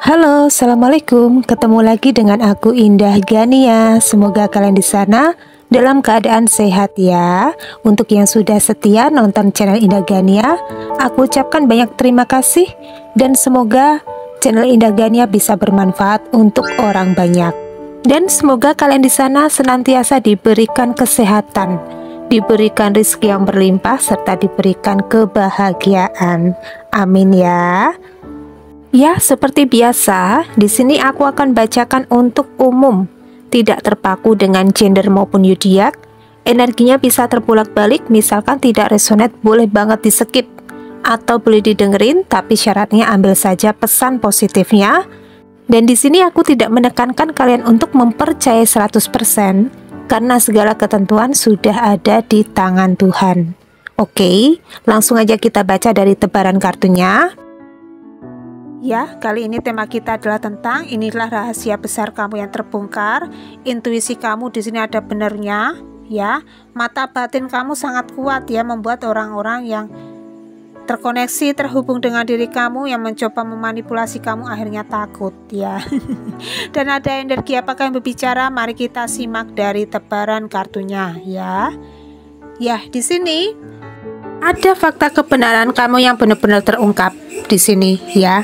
Halo, assalamualaikum. Ketemu lagi dengan aku Indah Gania. Semoga kalian di sana dalam keadaan sehat ya. Untuk yang sudah setia nonton channel Indah Gania, aku ucapkan banyak terima kasih dan semoga channel Indah Gania bisa bermanfaat untuk orang banyak. Dan semoga kalian di sana senantiasa diberikan kesehatan, diberikan rezeki yang berlimpah serta diberikan kebahagiaan. Amin ya. Ya, seperti biasa, di sini aku akan bacakan untuk umum, tidak terpaku dengan gender maupun zodiak. Energinya bisa terbolak-balik, misalkan tidak resonate boleh banget di-skip atau boleh didengerin, tapi syaratnya ambil saja pesan positifnya. Dan di sini aku tidak menekankan kalian untuk mempercayai 100% karena segala ketentuan sudah ada di tangan Tuhan. Oke, langsung aja kita baca dari tebaran kartunya. Ya, kali ini tema kita adalah tentang inilah rahasia besar kamu yang terbongkar. Intuisi kamu di sini ada benernya, ya. Mata batin kamu sangat kuat ya, membuat orang-orang yang terkoneksi, terhubung dengan diri kamu yang mencoba memanipulasi kamu akhirnya takut ya. Dan ada energi apakah yang berbicara? Mari kita simak dari tebaran kartunya ya. Ya, di sini ada fakta kebenaran kamu yang benar-benar terungkap di sini ya.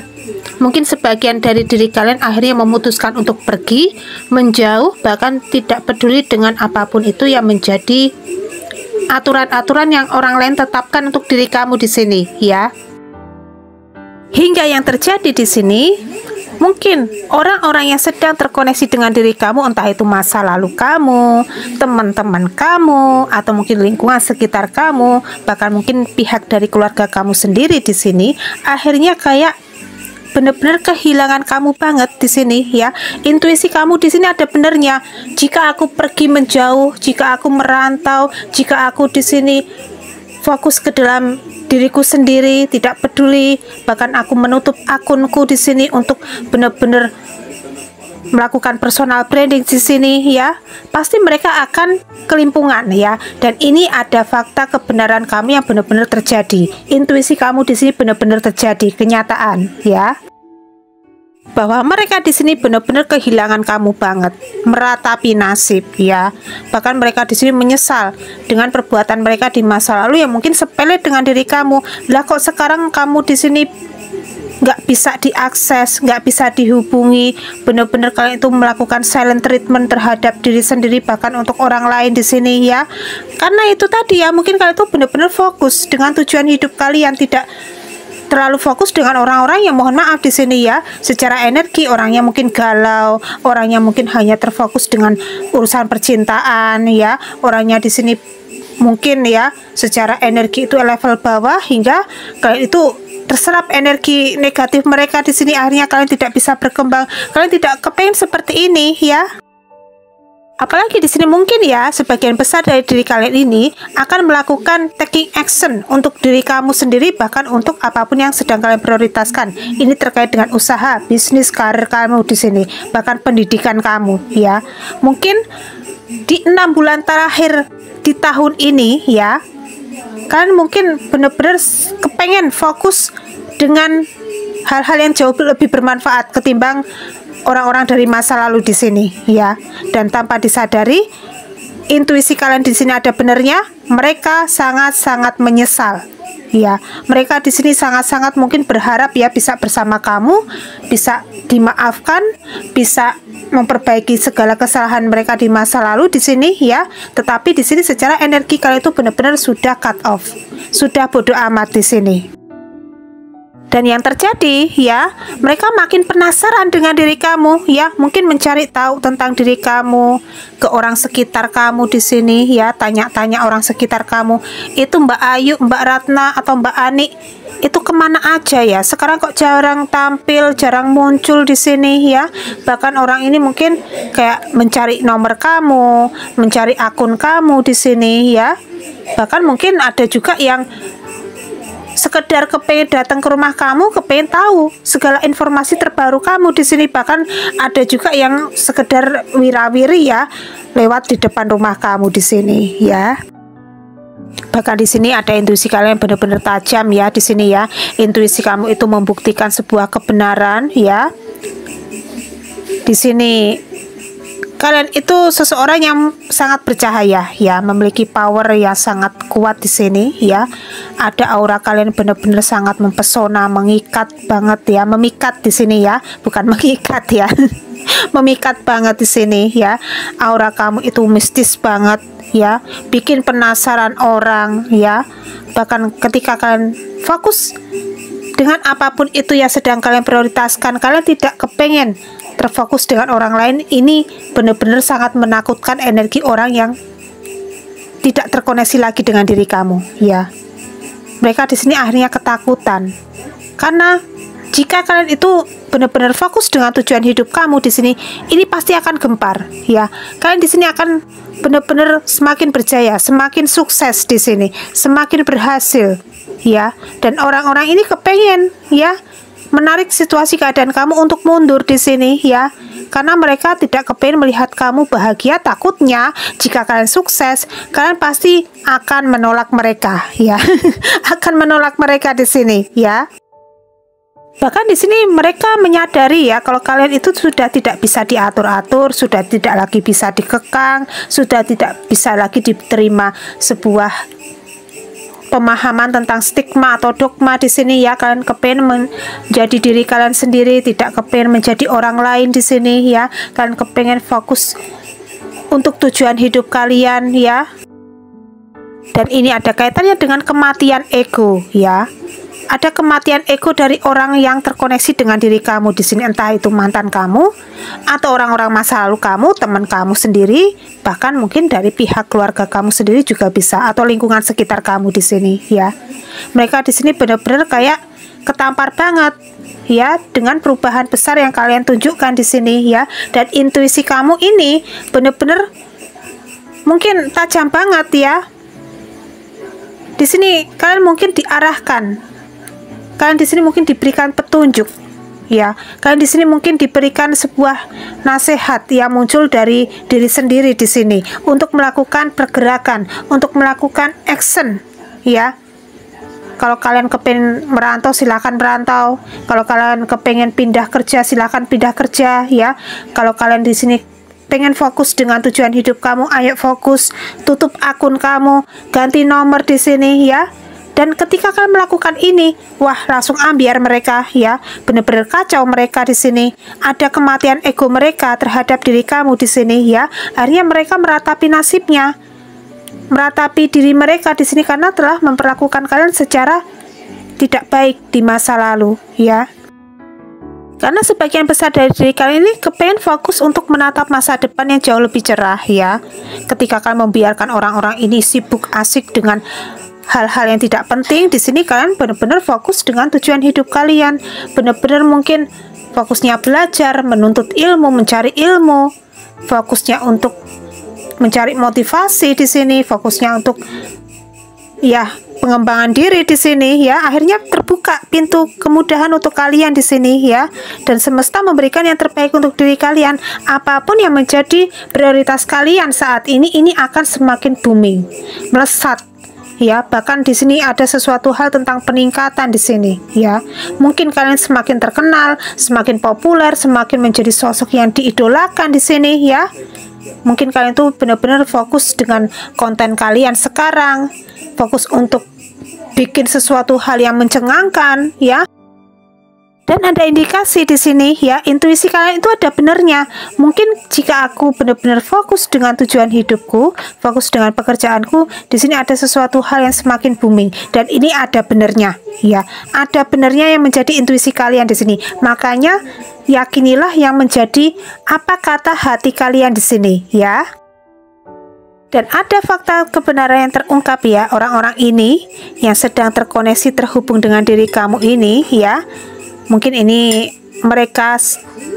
Mungkin sebagian dari diri kalian akhirnya memutuskan untuk pergi, menjauh, bahkan tidak peduli dengan apapun itu yang menjadi aturan-aturan yang orang lain tetapkan untuk diri kamu di sini ya. Hingga yang terjadi di sini, mungkin orang-orang yang sedang terkoneksi dengan diri kamu, entah itu masa lalu kamu, teman-teman kamu, atau mungkin lingkungan sekitar kamu, bahkan mungkin pihak dari keluarga kamu sendiri di sini, akhirnya kayak benar-benar kehilangan kamu banget di sini ya. Intuisi kamu di sini ada benernya. Jika aku pergi menjauh, jika aku merantau, jika aku di sini fokus ke dalam diriku sendiri, tidak peduli, bahkan aku menutup akunku di sini untuk benar-benar melakukan personal branding di sini ya, pasti mereka akan kelimpungan ya. Dan ini ada fakta kebenaran kamu yang benar-benar terjadi. Intuisi kamu di sini benar-benar terjadi, kenyataan ya. Bahwa mereka di sini benar-benar kehilangan kamu banget, meratapi nasib ya. Bahkan mereka di sini menyesal dengan perbuatan mereka di masa lalu yang mungkin sepele dengan diri kamu. Lah kok sekarang kamu di sini nggak bisa diakses, nggak bisa dihubungi, benar-benar kalian itu melakukan silent treatment terhadap diri sendiri bahkan untuk orang lain di sini ya. Karena itu tadi ya, mungkin kalian itu benar-benar fokus dengan tujuan hidup kalian, tidak terlalu fokus dengan orang-orang yang mohon maaf di sini ya. Secara energi orangnya mungkin galau, orangnya mungkin hanya terfokus dengan urusan percintaan ya. Orangnya di sini mungkin ya secara energi itu level bawah hingga kalian itu terserap energi negatif mereka di sini, akhirnya kalian tidak bisa berkembang. Kalian tidak kepengen seperti ini ya. Apalagi di sini mungkin ya sebagian besar dari diri kalian ini akan melakukan taking action untuk diri kamu sendiri, bahkan untuk apapun yang sedang kalian prioritaskan. Ini terkait dengan usaha, bisnis, karir kamu di sini, bahkan pendidikan kamu ya. Mungkin di 6 bulan terakhir di tahun ini ya, kalian mungkin benar-benar kepengen fokus dengan hal-hal yang jauh lebih bermanfaat ketimbang orang-orang dari masa lalu di sini ya. Dan tanpa disadari, intuisi kalian di sini ada benernya, mereka sangat-sangat menyesal ya. Mereka di sini sangat-sangat mungkin berharap ya bisa bersama kamu, bisa dimaafkan, bisa memperbaiki segala kesalahan mereka di masa lalu di sini ya. Tetapi di sini secara energi kalian itu benar-benar sudah cut off, sudah bodoh amat di sini. Dan yang terjadi ya, mereka makin penasaran dengan diri kamu ya, mungkin mencari tahu tentang diri kamu ke orang sekitar kamu di sini ya, tanya-tanya orang sekitar kamu, itu Mbak Ayu, Mbak Ratna atau Mbak Ani itu kemana aja ya? Sekarang kok jarang tampil, jarang muncul di sini ya. Bahkan orang ini mungkin kayak mencari nomor kamu, mencari akun kamu di sini ya. Bahkan mungkin ada juga yang sekedar kepengen datang ke rumah kamu, kepengen tahu segala informasi terbaru kamu di sini. Bahkan ada juga yang sekedar wirawiri ya, lewat di depan rumah kamu di sini ya. Bahkan di sini ada intuisi kalian benar-benar tajam ya di sini ya. Intuisi kamu itu membuktikan sebuah kebenaran ya. Di sini kalian itu seseorang yang sangat bercahaya ya, memiliki power yang sangat kuat di sini ya. Ada aura kalian benar-benar sangat mempesona, mengikat banget ya, memikat di sini ya, bukan mengikat ya. Memikat banget di sini ya. Aura kamu itu mistis banget ya, bikin penasaran orang ya. Bahkan ketika kalian fokus dengan apapun itu yang sedang kalian prioritaskan, kalian tidak kepengen terfokus dengan orang lain. Ini benar-benar sangat menakutkan energi orang yang tidak terkoneksi lagi dengan diri kamu ya. Mereka di sini akhirnya ketakutan karena jika kalian itu benar-benar fokus dengan tujuan hidup kamu di sini, ini pasti akan gempar ya. Kalian di sini akan benar-benar semakin berjaya, semakin sukses di sini, semakin berhasil ya. Dan orang-orang ini kepengen ya menarik situasi keadaan kamu untuk mundur di sini ya, karena mereka tidak kepengen melihat kamu bahagia. Takutnya jika kalian sukses, kalian pasti akan menolak mereka ya. Akan menolak mereka di sini ya. Bahkan di sini mereka menyadari ya kalau kalian itu sudah tidak bisa diatur-atur, sudah tidak lagi bisa dikekang, sudah tidak bisa lagi diterima sebuah pemahaman tentang stigma atau dogma di sini ya. Kalian kepengen menjadi diri kalian sendiri, tidak kepengen menjadi orang lain di sini ya. Kalian kepengen fokus untuk tujuan hidup kalian ya. Dan ini ada kaitannya dengan kematian ego ya. Ada kematian ego dari orang yang terkoneksi dengan diri kamu di sini, entah itu mantan kamu atau orang-orang masa lalu kamu, teman kamu sendiri, bahkan mungkin dari pihak keluarga kamu sendiri juga bisa, atau lingkungan sekitar kamu di sini ya. Mereka di sini benar-benar kayak ketampar banget ya dengan perubahan besar yang kalian tunjukkan di sini ya. Dan intuisi kamu ini benar-benar mungkin tajam banget ya. Di sini kalian mungkin diarahkan. Kalian di sini mungkin diberikan petunjuk ya. Kalian di sini mungkin diberikan sebuah nasihat yang muncul dari diri sendiri di sini untuk melakukan pergerakan, untuk melakukan action ya. Kalau kalian kepengen merantau, silakan merantau. Kalau kalian kepengen pindah kerja, silakan pindah kerja ya. Kalau kalian di sini pengen fokus dengan tujuan hidup kamu, ayo fokus. Tutup akun kamu, ganti nomor di sini ya. Dan ketika kalian melakukan ini, wah langsung ambiar mereka ya, benar-benar kacau mereka di sini. Ada kematian ego mereka terhadap diri kamu di sini ya. Akhirnya mereka meratapi nasibnya, meratapi diri mereka di sini karena telah memperlakukan kalian secara tidak baik di masa lalu ya. Karena sebagian besar dari diri kalian ini kepengen fokus untuk menatap masa depan yang jauh lebih cerah ya. Ketika kalian membiarkan orang-orang ini sibuk asik dengan hal-hal yang tidak penting, di sini kalian benar-benar fokus dengan tujuan hidup kalian. Benar-benar mungkin fokusnya belajar, menuntut ilmu, mencari ilmu, fokusnya untuk mencari motivasi di sini, fokusnya untuk ya pengembangan diri di sini ya. Akhirnya terbuka pintu kemudahan untuk kalian di sini ya. Dan semesta memberikan yang terbaik untuk diri kalian. Apapun yang menjadi prioritas kalian saat ini akan semakin booming, melesat ya. Bahkan di sini ada sesuatu hal tentang peningkatan di sini ya. Mungkin kalian semakin terkenal, semakin populer, semakin menjadi sosok yang diidolakan di sini ya. Mungkin kalian tuh benar-benar fokus dengan konten kalian sekarang, fokus untuk bikin sesuatu hal yang mencengangkan ya. Dan ada indikasi di sini ya, intuisi kalian itu ada benernya. Mungkin jika aku benar-benar fokus dengan tujuan hidupku, fokus dengan pekerjaanku, di sini ada sesuatu hal yang semakin booming. Dan ini ada benernya ya, ada benernya yang menjadi intuisi kalian di sini. Makanya yakinilah yang menjadi apa kata hati kalian di sini ya. Dan ada fakta kebenaran yang terungkap ya, orang-orang ini yang sedang terkoneksi, terhubung dengan diri kamu ini ya. Mungkin ini mereka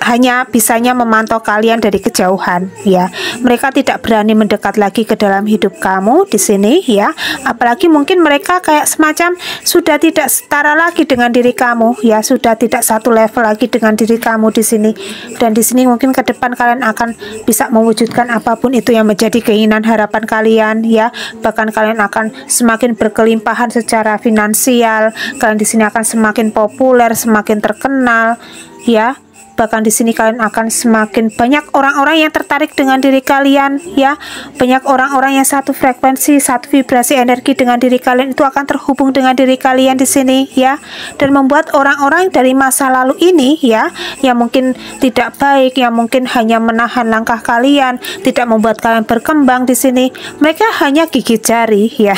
hanya bisanya memantau kalian dari kejauhan ya. Mereka tidak berani mendekat lagi ke dalam hidup kamu di sini ya. Apalagi mungkin mereka kayak semacam sudah tidak setara lagi dengan diri kamu ya, sudah tidak satu level lagi dengan diri kamu di sini. Dan di sini mungkin ke depan kalian akan bisa mewujudkan apapun itu yang menjadi keinginan harapan kalian ya. Bahkan kalian akan semakin berkelimpahan secara finansial. Kalian di sini akan semakin populer, semakin terkenal ya. Bahkan di sini kalian akan semakin banyak orang-orang yang tertarik dengan diri kalian ya. Banyak orang-orang yang satu frekuensi, satu vibrasi energi dengan diri kalian, itu akan terhubung dengan diri kalian di sini ya. Dan membuat orang-orang dari masa lalu ini ya, yang mungkin tidak baik, yang mungkin hanya menahan langkah kalian, tidak membuat kalian berkembang di sini. Mereka hanya gigit jari ya.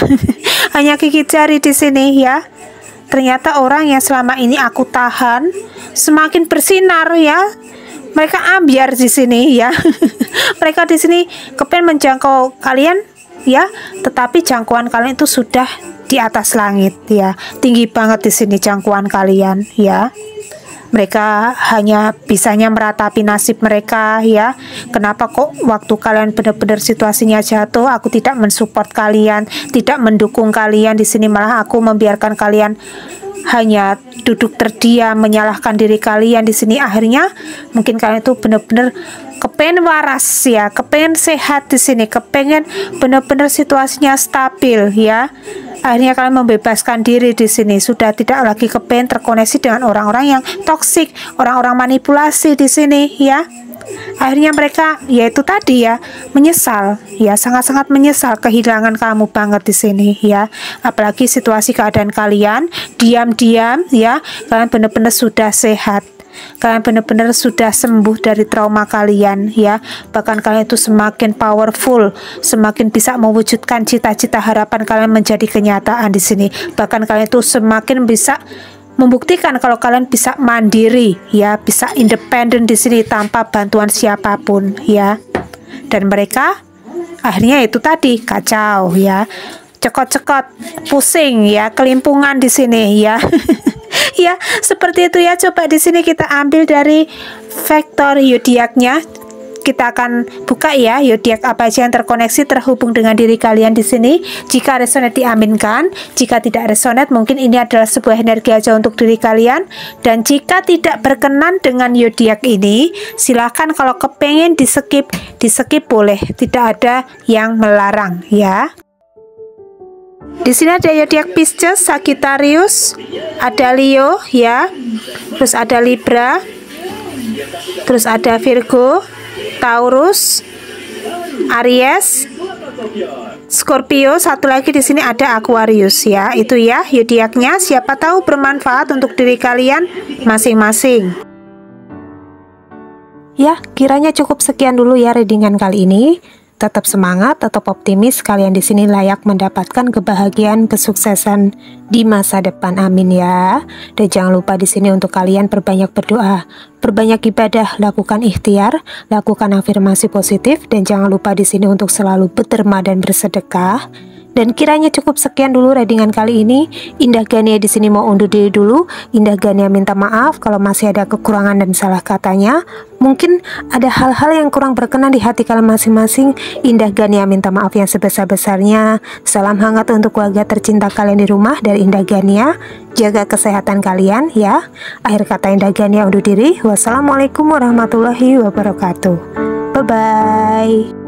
Hanya gigit jari di sini ya. Ternyata orang yang selama ini aku tahan semakin bersinar ya. Mereka ambiar di sini ya. Mereka di sini kepen menjangkau kalian ya, tetapi jangkauan kalian itu sudah di atas langit ya. Tinggi banget di sini jangkauan kalian ya. Mereka hanya bisanya meratapi nasib mereka ya. Kenapa kok waktu kalian benar-benar situasinya jatuh, aku tidak mensupport kalian, tidak mendukung kalian di sini, malah aku membiarkan kalian hanya duduk terdiam, menyalahkan diri kalian di sini. Akhirnya mungkin kalian itu benar-benar kepengen waras ya, kepengen sehat di sini, kepengen benar-benar situasinya stabil ya. Akhirnya kalian membebaskan diri di sini, sudah tidak lagi kepengen terkoneksi dengan orang-orang yang toksik, orang-orang manipulasi di sini ya. Akhirnya mereka yaitu tadi ya, menyesal ya, sangat-sangat menyesal kehilangan kamu banget di sini ya. Apalagi situasi keadaan kalian diam-diam ya, kalian benar-benar sudah sehat, kalian benar-benar sudah sembuh dari trauma kalian ya. Bahkan kalian itu semakin powerful, semakin bisa mewujudkan cita-cita harapan kalian menjadi kenyataan di sini. Bahkan kalian itu semakin bisa membuktikan kalau kalian bisa mandiri ya, bisa independen di sini tanpa bantuan siapapun ya. Dan mereka akhirnya itu tadi kacau ya, cekot-cekot, pusing ya, kelimpungan di sini ya. Ya, seperti itu ya. Coba di sini kita ambil dari vektor zodiaknya. Kita akan buka ya, zodiak apa aja yang terkoneksi terhubung dengan diri kalian di sini. Jika resonate diaminkan, jika tidak resonate mungkin ini adalah sebuah energi aja untuk diri kalian. Dan jika tidak berkenan dengan zodiak ini, silahkan kalau kepengen di skip boleh, tidak ada yang melarang ya. Di sini ada zodiak Pisces, Sagittarius, ada Leo ya, terus ada Libra, terus ada Virgo, Taurus, Aries, Scorpio, satu lagi di sini ada Aquarius ya. Itu ya zodiaknya, siapa tahu bermanfaat untuk diri kalian masing-masing. Ya, kiranya cukup sekian dulu ya readingan kali ini. Tetap semangat, tetap optimis, kalian di sini layak mendapatkan kebahagiaan, kesuksesan di masa depan. Amin ya. Dan jangan lupa di sini untuk kalian perbanyak berdoa, perbanyak ibadah, lakukan ikhtiar, lakukan afirmasi positif, dan jangan lupa di sini untuk selalu berderma dan bersedekah. Dan kiranya cukup sekian dulu readingan kali ini. Indah Gania di sini mau undur diri dulu. Indah Gania minta maaf kalau masih ada kekurangan dan salah katanya. Mungkin ada hal-hal yang kurang berkenan di hati kalian masing-masing. Indah Gania minta maaf yang sebesar-besarnya. Salam hangat untuk keluarga tercinta kalian di rumah dari Indah Gania. Jaga kesehatan kalian ya. Akhir kata Indah Gania undur diri. Wassalamualaikum warahmatullahi wabarakatuh. Bye-bye.